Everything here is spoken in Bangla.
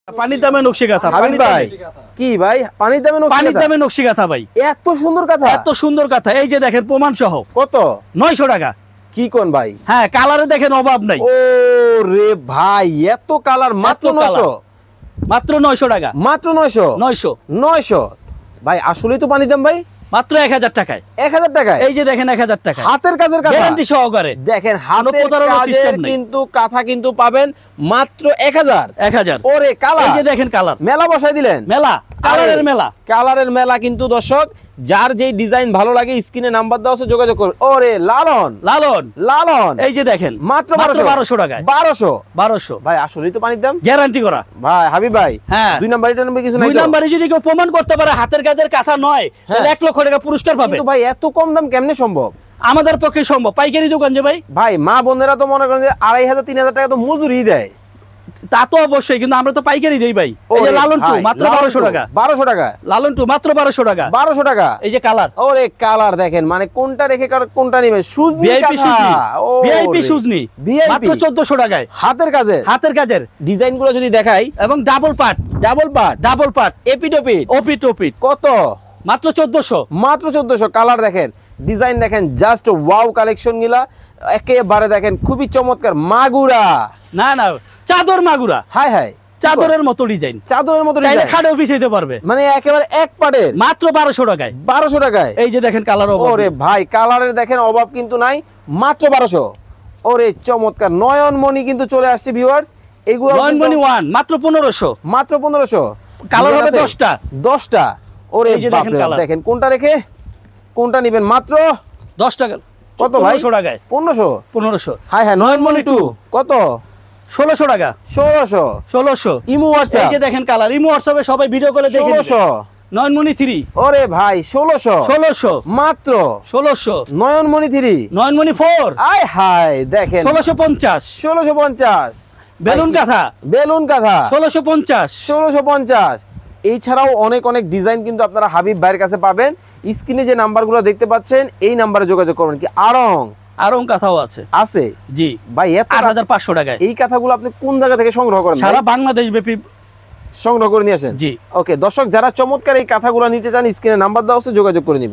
পানির দামে নকশি কাঁথা হাবিব ভাই কি ভাই পানির দামে নকশি কাঁথা ভাই এত সুন্দর কাঁথা এত সুন্দর কাঁথা এই যে দেখেন প্রমাণ সহ কত 900 টাকা কি কোন ভাই হ্যাঁ কালারে দেখেন অভাব নাই ও রে ভাই এত কালার মাত্র 900 মাত্র 900 টাকা মাত্র 900 ভাই আসলেই তো পানির দাম ভাই মাত্র 1000 টাকায় 1000 টাকায় এই যে দেখেন 1000 টাকা হাতের কাজের কাঁথা গ্যারান্টি সহকারে দেখেন হাতের কাজের কিন্তু কাঁথা কিন্তু পাবেন মাত্র 1000 ওরে কালার এই যে দেখেন কালার মেলা বসাই দিলেন মেলা কালারের মেলা কিন্তু দর্শক যার যেই ডিজাইন ভালো লাগে স্ক্রিনে নাম্বার দেওয়া আছে যোগাযোগ করুন ওরে লালন এই যে দেখেন মাত্র 1200 টাকায় 1200 ভাই আসলেই তো পানির দাম গ্যারান্টি করা ভাই হাবিব ভাই হ্যাঁ 2 নাম্বার কিছু নাই 2 নাম্বারে যদি কেউ প্রমাণ করতে পারে হাতের কাজের কাঁথা নয় তাহলে 1 লক্ষ টাকা পুরস্কার পাবে কিন্তু ভাই এত কম দাম কেমনে সম্ভব আমাদের পক্ষে সম্ভব পাইকারি দোকান যে ভাই মা বোনেরা তো মনে করেন যে 2500 3000 টাকা তো মজুরি দেয় তা তো অবশ্যই কিন্তু আমরা তো পাইকারি দেই ভাই এই যে লালন 2 মাত্র 1200 টাকা লালন 2 মাত্র 1200 টাকা এই যে কালার ওরে কালার দেখেন মানে কোনটা রেখে কোনটা নেবেন সুজ নি ভিআইপি সুজ নি মাত্র 1400 টাকায় হাতের কাজের ডিজাইন গুলো যদি দেখাই এবং ডাবল পার্ট ওপিট কত মাত্র 1400 কালার দেখেন ডিজাইন দেখেন জাস্ট ওয়াও কালেকশন গুলা একেবারে দেখেন খুবই চমৎকার মাগুরা না চাদর মাগুরা হাই চাদরের মতো ডিজাইন চাইলে খাটেও বিছাইতে পারবে মানে একেবারে এক পাড়ের মাত্র 1200 টাকায় এই যে দেখেন কালার ওরে ভাই কালারের দেখেন অভাব কিন্তু নাই মাত্র 1200 ওরে চমৎকার নয়নমণি কিন্তু চলে আসছে ভিউয়ার্স এগুলো নয়নমণি 1 মাত্র 1500 কালার হবে 10টা ওরে এই যে দেখেন কালার দেখেন কোনটা নেবেন মাত্র 10 টাকা কত ভাই 1500 টাকায় 1500 হাই নয়নমণি 2 কত 1600 টাকা 1600 ইমো হোয়াটসঅ্যাপ এই যে দেখেন কালার ইমো হোয়াটসঅ্যাপে সবাই ভিডিও কলে দেখে 1600 নয়নমণি 3 ওরে ভাই 1600 মাত্র 1600 নয়নমণি 3 নয়নমণি 4 আয় হাই দেখেন 1650 বেলুন কাঁথা 1650 এছাড়াও অনেক ডিজাইন কিন্তু আপনারা হাবিব ভাইয়ের কাছে পাবেন স্ক্রিনে যে নাম্বারগুলো দেখতে পাচ্ছেন এই নাম্বারে যোগাযোগ করবেন কি আরং কাঁথাও আছে জি ভাই 8500 টাকায় এই কাঁথাগুলো আপনি কোন জায়গা থেকে সংগ্রহ করেন সারা বাংলাদেশ ব্যাপী সংগ্রহ করে নিয়ে আসেন জি ওকে দর্শক যারা চমৎকার এই কাঁথাগুলো নিতে চান স্ক্রিনে নাম্বার দেওয়া আছে যোগাযোগ করে নেবেন